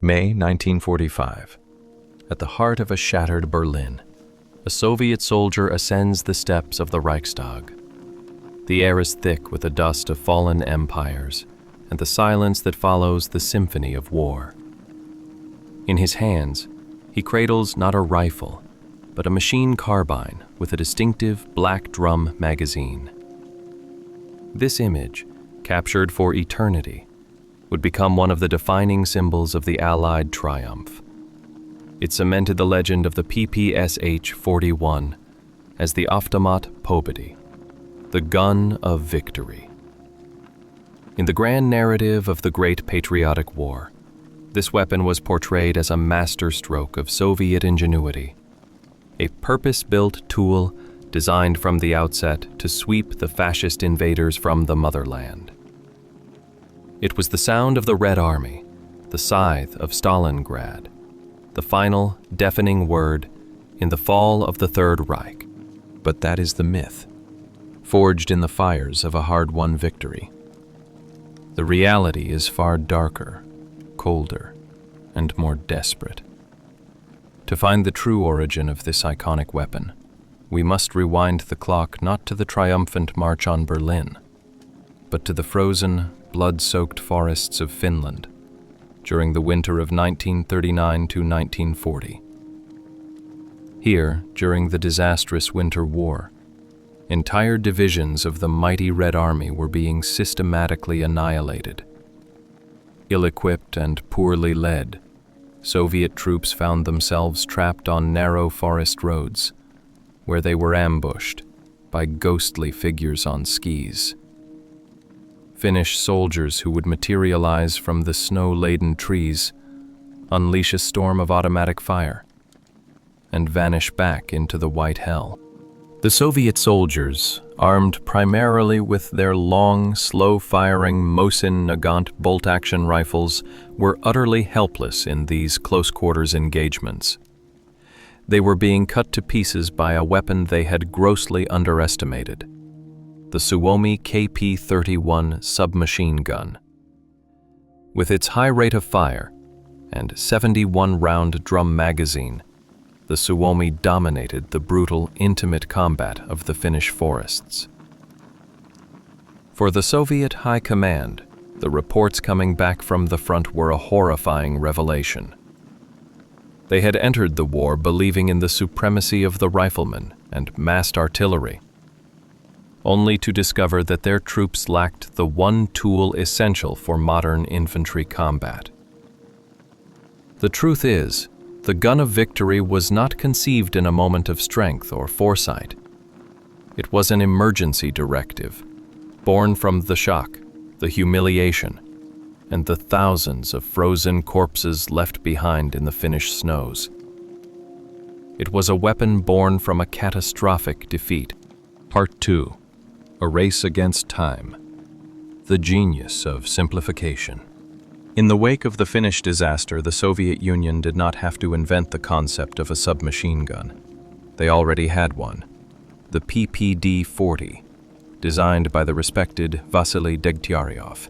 May 1945. At the heart of a shattered Berlin, a Soviet soldier ascends the steps of the Reichstag. The air is thick with the dust of fallen empires, and the silence that follows the symphony of war. In his hands, he cradles not a rifle, but a machine carbine with a distinctive black drum magazine. This image, captured for eternity, would become one of the defining symbols of the Allied triumph. It cemented the legend of the PPSh-41 as the Automat Pobedy, the gun of victory. In the grand narrative of the Great Patriotic War, this weapon was portrayed as a masterstroke of Soviet ingenuity, a purpose-built tool designed from the outset to sweep the fascist invaders from the motherland. It was the sound of the Red Army, the scythe of Stalingrad, the final deafening word in the fall of the Third Reich. But that is the myth, forged in the fires of a hard-won victory. The reality is far darker, colder, and more desperate. To find the true origin of this iconic weapon, we must rewind the clock not to the triumphant march on Berlin, but to the frozen, blood-soaked forests of Finland during the winter of 1939 to 1940. Here, during the disastrous Winter War, entire divisions of the mighty Red Army were being systematically annihilated. Ill-equipped and poorly led, Soviet troops found themselves trapped on narrow forest roads, where they were ambushed by ghostly figures on skis. Finnish soldiers who would materialize from the snow-laden trees, unleash a storm of automatic fire, and vanish back into the white hell. The Soviet soldiers, armed primarily with their long, slow-firing Mosin Nagant bolt-action rifles, were utterly helpless in these close-quarters engagements. They were being cut to pieces by a weapon they had grossly underestimated: the Suomi KP-31 submachine gun. With its high rate of fire and 71-round drum magazine, the Suomi dominated the brutal, intimate combat of the Finnish forests. For the Soviet High Command, the reports coming back from the front were a horrifying revelation. They had entered the war believing in the supremacy of the riflemen and massed artillery, only to discover that their troops lacked the one tool essential for modern infantry combat. The truth is, the gun of victory was not conceived in a moment of strength or foresight. It was an emergency directive, born from the shock, the humiliation, and the thousands of frozen corpses left behind in the Finnish snows. It was a weapon born from a catastrophic defeat. Part 2. A race against time. The genius of simplification. In the wake of the Finnish disaster, the Soviet Union did not have to invent the concept of a submachine gun. They already had one, the PPD-40, designed by the respected Vasily Degtyaryov.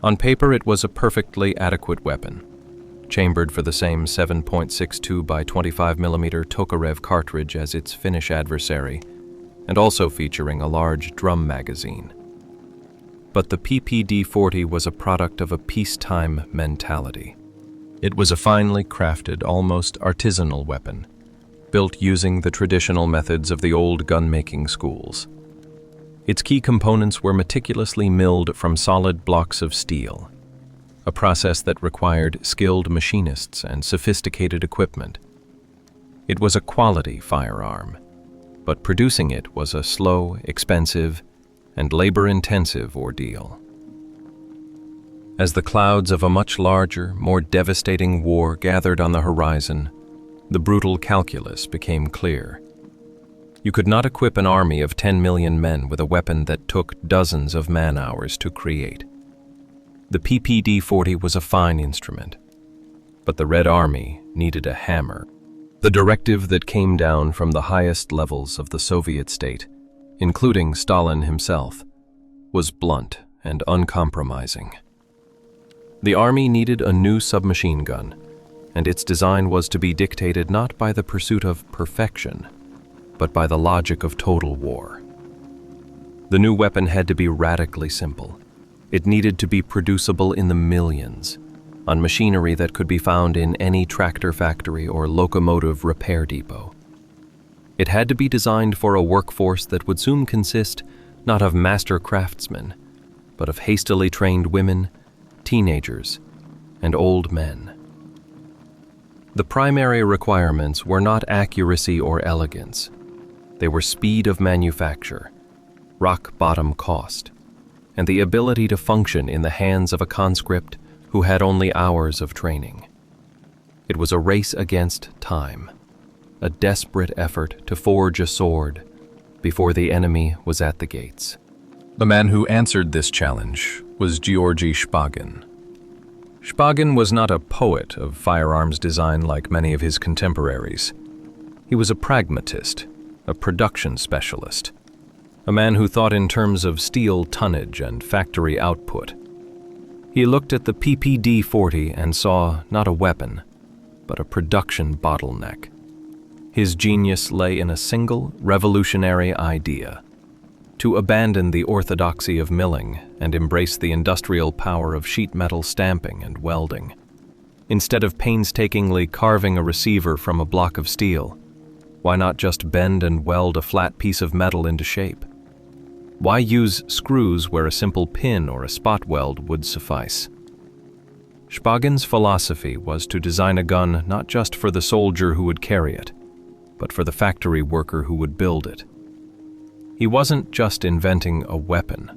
On paper, it was a perfectly adequate weapon, chambered for the same 7.62 by 25 mm Tokarev cartridge as its Finnish adversary, and also featuring a large drum magazine. But the PPD-40 was a product of a peacetime mentality. It was a finely crafted, almost artisanal weapon, built using the traditional methods of the old gun-making schools. Its key components were meticulously milled from solid blocks of steel, a process that required skilled machinists and sophisticated equipment. It was a quality firearm, but producing it was a slow, expensive, and labor-intensive ordeal. As the clouds of a much larger, more devastating war gathered on the horizon, the brutal calculus became clear. You could not equip an army of 10 million men with a weapon that took dozens of man-hours to create. The PPD-40 was a fine instrument, but the Red Army needed a hammer. The directive that came down from the highest levels of the Soviet state, including Stalin himself, was blunt and uncompromising. The army needed a new submachine gun, and its design was to be dictated not by the pursuit of perfection, but by the logic of total war. The new weapon had to be radically simple. It needed to be producible in the millions, on machinery that could be found in any tractor factory or locomotive repair depot. It had to be designed for a workforce that would soon consist not of master craftsmen, but of hastily trained women, teenagers, and old men. The primary requirements were not accuracy or elegance. They were speed of manufacture, rock-bottom cost, and the ability to function in the hands of a conscript who had only hours of training. It was a race against time, a desperate effort to forge a sword before the enemy was at the gates. The man who answered this challenge was Georgy Shpagin. Shpagin was not a poet of firearms design like many of his contemporaries. He was a pragmatist, a production specialist, a man who thought in terms of steel tonnage and factory output. He looked at the PPD-40 and saw not a weapon, but a production bottleneck. His genius lay in a single revolutionary idea: to abandon the orthodoxy of milling and embrace the industrial power of sheet metal stamping and welding. Instead of painstakingly carving a receiver from a block of steel, why not just bend and weld a flat piece of metal into shape? Why use screws where a simple pin or a spot weld would suffice? Shpagin's philosophy was to design a gun not just for the soldier who would carry it, but for the factory worker who would build it. He wasn't just inventing a weapon.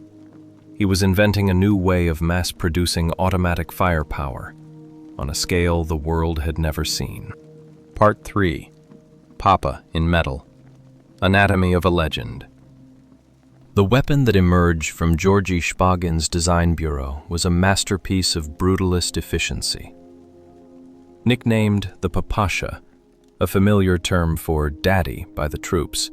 He was inventing a new way of mass-producing automatic firepower on a scale the world had never seen. Part 3. Papa in Metal. Anatomy of a Legend. The weapon that emerged from Georgy Shpagin's design bureau was a masterpiece of brutalist efficiency. Nicknamed the Papasha, a familiar term for daddy by the troops,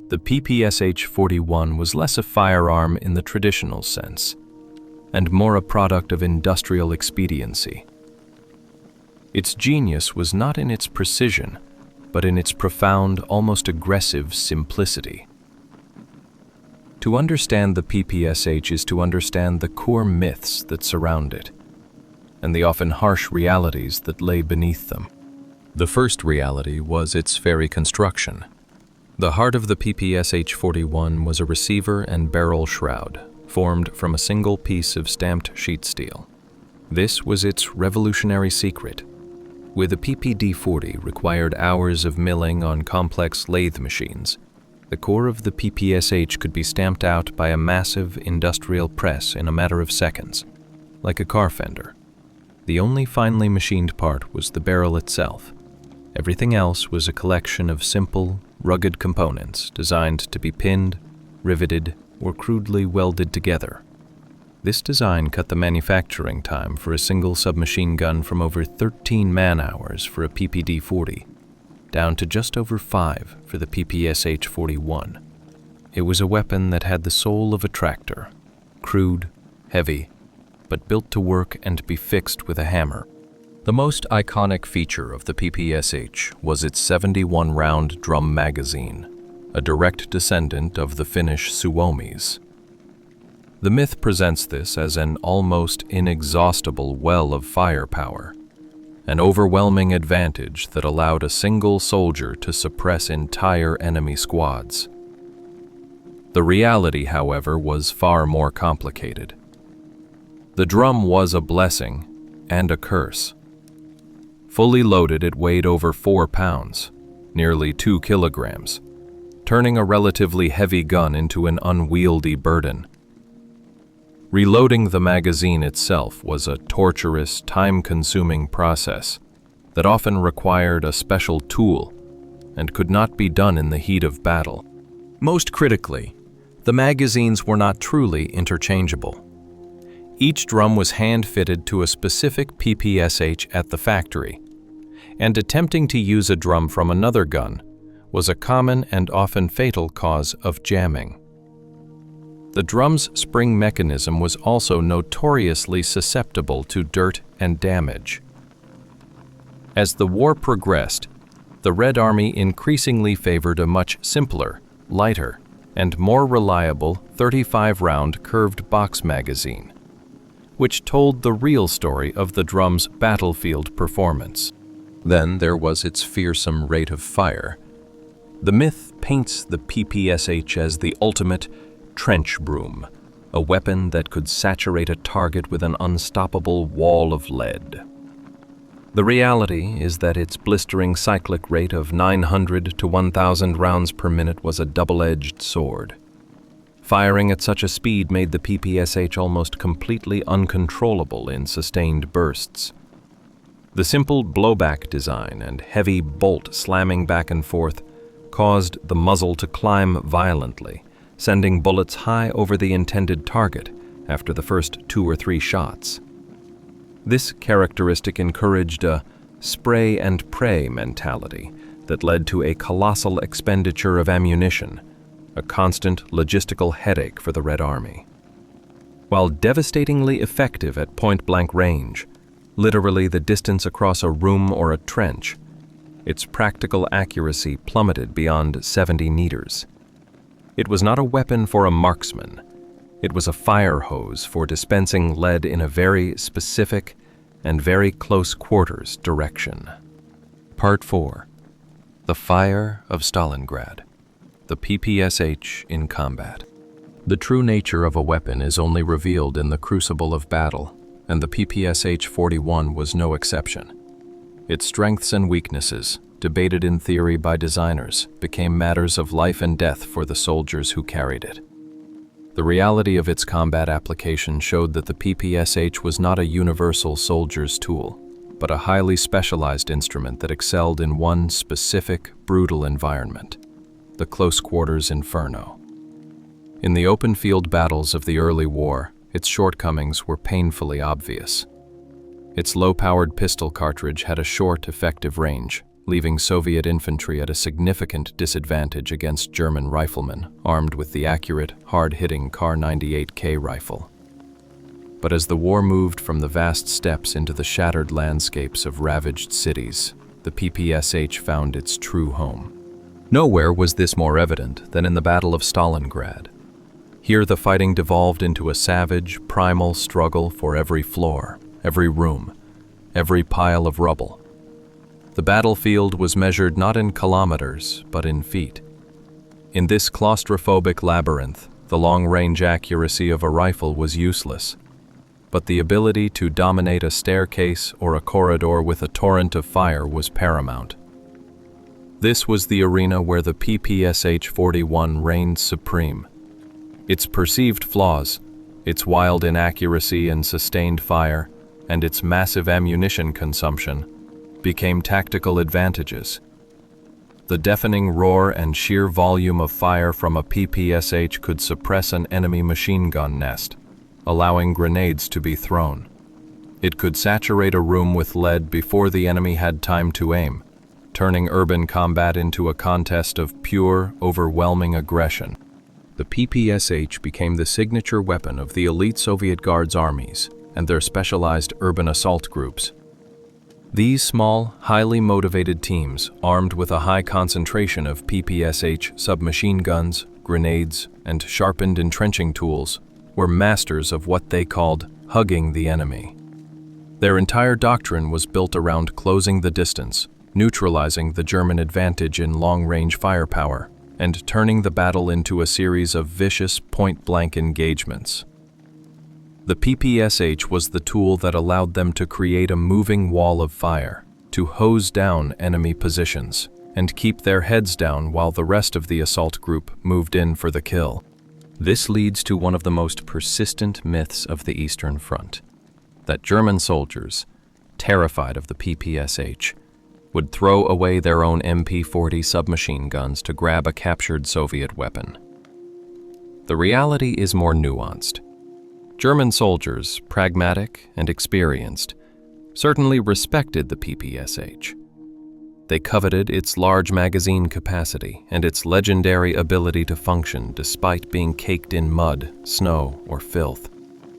the PPSh-41 was less a firearm in the traditional sense, and more a product of industrial expediency. Its genius was not in its precision, but in its profound, almost aggressive simplicity. To understand the PPSh is to understand the core myths that surround it, and the often harsh realities that lay beneath them. The first reality was its very construction. The heart of the PPSh-41 was a receiver and barrel shroud, formed from a single piece of stamped sheet steel. This was its revolutionary secret. Where the PPD-40 required hours of milling on complex lathe machines, the core of the PPSh could be stamped out by a massive industrial press in a matter of seconds, like a car fender. The only finely machined part was the barrel itself. Everything else was a collection of simple, rugged components designed to be pinned, riveted, or crudely welded together. This design cut the manufacturing time for a single submachine gun from over 13 man-hours for a PPD-40 down to just over 5 for the PPSh-41. It was a weapon that had the soul of a tractor, crude, heavy, but built to work and be fixed with a hammer. The most iconic feature of the PPSh was its 71-round drum magazine, a direct descendant of the Finnish Suomis. The myth presents this as an almost inexhaustible well of firepower, an overwhelming advantage that allowed a single soldier to suppress entire enemy squads. The reality, however, was far more complicated. The drum was a blessing and a curse. Fully loaded, it weighed over 4 pounds, nearly 2 kilograms, turning a relatively heavy gun into an unwieldy burden. Reloading the magazine itself was a torturous, time-consuming process that often required a special tool and could not be done in the heat of battle. Most critically, the magazines were not truly interchangeable. Each drum was hand-fitted to a specific PPSh at the factory, and attempting to use a drum from another gun was a common and often fatal cause of jamming. The drum's spring mechanism was also notoriously susceptible to dirt and damage. As the war progressed, the Red Army increasingly favored a much simpler, lighter, and more reliable 35-round curved box magazine, which told the real story of the drum's battlefield performance. Then there was its fearsome rate of fire. The myth paints the PPSh as the ultimate trench broom, a weapon that could saturate a target with an unstoppable wall of lead. The reality is that its blistering cyclic rate of 900 to 1,000 rounds per minute was a double-edged sword. Firing at such a speed made the PPSh almost completely uncontrollable in sustained bursts. The simple blowback design and heavy bolt slamming back and forth caused the muzzle to climb violently, sending bullets high over the intended target after the first 2 or 3 shots. This characteristic encouraged a spray and pray mentality that led to a colossal expenditure of ammunition, a constant logistical headache for the Red Army. While devastatingly effective at point-blank range, literally the distance across a room or a trench, its practical accuracy plummeted beyond 70 meters. It was not a weapon for a marksman. It was a fire hose for dispensing lead in a very specific and very close quarters direction. Part 4. The Fire of Stalingrad. The PPSh in combat. The true nature of a weapon is only revealed in the crucible of battle, and the PPSh-41 was no exception. Its strengths and weaknesses, debated in theory by designers, became matters of life and death for the soldiers who carried it. The reality of its combat application showed that the PPSh was not a universal soldier's tool, but a highly specialized instrument that excelled in one specific, brutal environment: the close quarters inferno. In the open field battles of the early war, its shortcomings were painfully obvious. Its low-powered pistol cartridge had a short, effective range, leaving Soviet infantry at a significant disadvantage against German riflemen armed with the accurate, hard-hitting Kar-98K rifle. But as the war moved from the vast steppes into the shattered landscapes of ravaged cities, the PPSh found its true home. Nowhere was this more evident than in the Battle of Stalingrad. Here the fighting devolved into a savage, primal struggle for every floor, every room, every pile of rubble. The battlefield was measured not in kilometers, but in feet. In this claustrophobic labyrinth, the long-range accuracy of a rifle was useless, but the ability to dominate a staircase or a corridor with a torrent of fire was paramount. This was the arena where the PPSh-41 reigned supreme. Its perceived flaws, its wild inaccuracy and sustained fire, and its massive ammunition consumption became tactical advantages. The deafening roar and sheer volume of fire from a PPSh could suppress an enemy machine gun nest, allowing grenades to be thrown. It could saturate a room with lead before the enemy had time to aim, turning urban combat into a contest of pure, overwhelming aggression. The PPSh became the signature weapon of the elite Soviet Guards armies and their specialized urban assault groups. These small, highly motivated teams, armed with a high concentration of PPSh submachine guns, grenades, and sharpened entrenching tools, were masters of what they called hugging the enemy. Their entire doctrine was built around closing the distance, neutralizing the German advantage in long-range firepower, and turning the battle into a series of vicious point-blank engagements. The PPSh was the tool that allowed them to create a moving wall of fire, to hose down enemy positions, and keep their heads down while the rest of the assault group moved in for the kill. This leads to one of the most persistent myths of the Eastern Front, that German soldiers, terrified of the PPSh, would throw away their own MP-40 submachine guns to grab a captured Soviet weapon. The reality is more nuanced. German soldiers, pragmatic and experienced, certainly respected the PPSh. They coveted its large magazine capacity and its legendary ability to function despite being caked in mud, snow, or filth,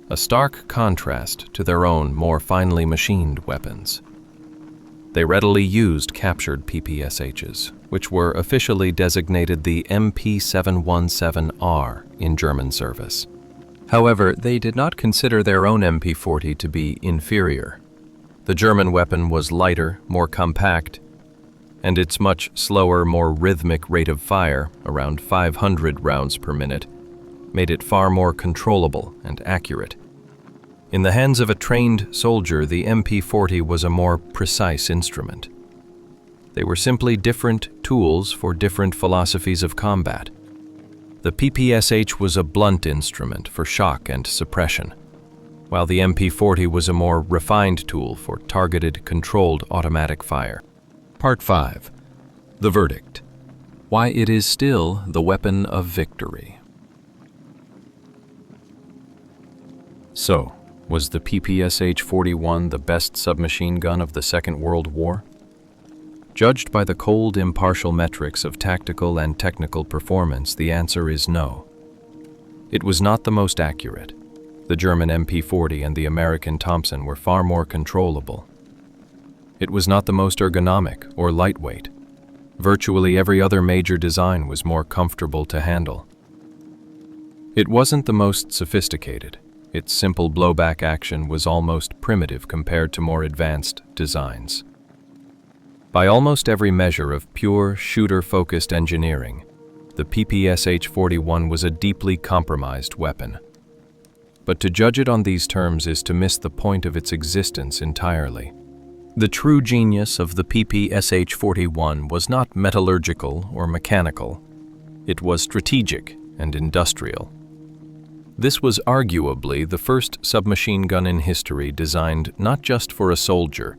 a stark contrast to their own more finely machined weapons. They readily used captured PPShs, which were officially designated the MP717R in German service. However, they did not consider their own MP40 to be inferior. The German weapon was lighter, more compact, and its much slower, more rhythmic rate of fire, around 500 rounds per minute, made it far more controllable and accurate. In the hands of a trained soldier, the MP40 was a more precise instrument. They were simply different tools for different philosophies of combat. The PPSh was a blunt instrument for shock and suppression, while the MP40 was a more refined tool for targeted, controlled automatic fire. Part 5. The verdict. Why it is still the weapon of victory. So, was the PPSh-41 the best submachine gun of the Second World War? Judged by the cold, impartial metrics of tactical and technical performance, the answer is no. It was not the most accurate. The German MP40 and the American Thompson were far more controllable. It was not the most ergonomic or lightweight. Virtually every other major design was more comfortable to handle. It wasn't the most sophisticated. Its simple blowback action was almost primitive compared to more advanced designs. By almost every measure of pure, shooter-focused engineering, the PPSh-41 was a deeply compromised weapon. But to judge it on these terms is to miss the point of its existence entirely. The true genius of the PPSh-41 was not metallurgical or mechanical. It was strategic and industrial. This was arguably the first submachine gun in history designed not just for a soldier,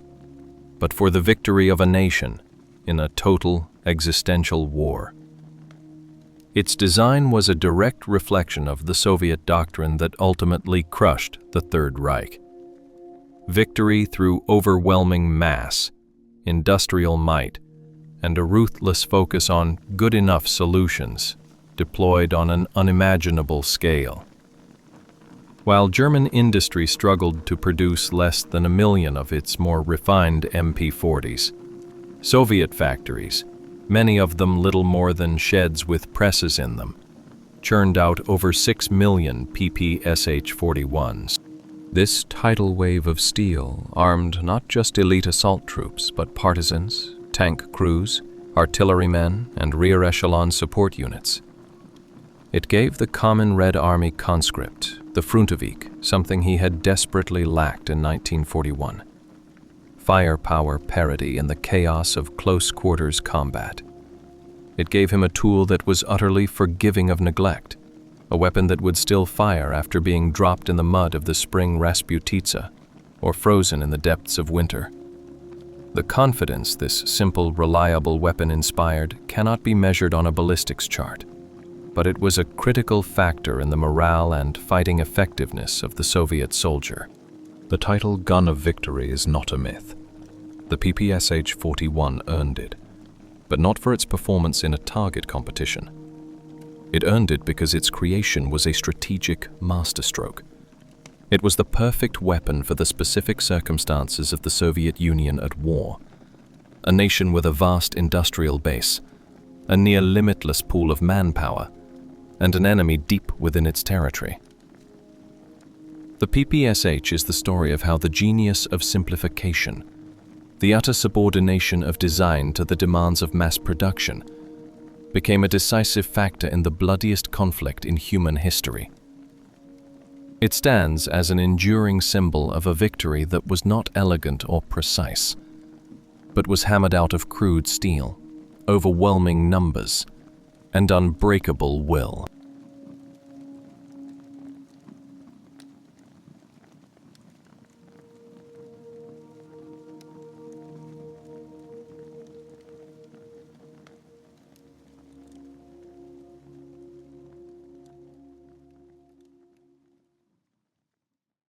but for the victory of a nation in a total existential war. Its design was a direct reflection of the Soviet doctrine that ultimately crushed the Third Reich. Victory through overwhelming mass, industrial might, and a ruthless focus on good enough solutions deployed on an unimaginable scale. While German industry struggled to produce less than 1 million of its more refined MP40s, Soviet factories, many of them little more than sheds with presses in them, churned out over 6 million PPSh-41s. This tidal wave of steel armed not just elite assault troops, but partisans, tank crews, artillerymen, and rear echelon support units. It gave the common Red Army conscript, the Frontevik, something he had desperately lacked in 1941. Firepower parity in the chaos of close-quarters combat. It gave him a tool that was utterly forgiving of neglect, a weapon that would still fire after being dropped in the mud of the spring Rasputitsa or frozen in the depths of winter. The confidence this simple, reliable weapon inspired cannot be measured on a ballistics chart, but it was a critical factor in the morale and fighting effectiveness of the Soviet soldier. The title Gun of Victory is not a myth. The PPSh-41 earned it, but not for its performance in a target competition. It earned it because its creation was a strategic masterstroke. It was the perfect weapon for the specific circumstances of the Soviet Union at war. A nation with a vast industrial base, a near-limitless pool of manpower, and an enemy deep within its territory. The PPSh is the story of how the genius of simplification, the utter subordination of design to the demands of mass production, became a decisive factor in the bloodiest conflict in human history. It stands as an enduring symbol of a victory that was not elegant or precise, but was hammered out of crude steel, overwhelming numbers, and unbreakable will.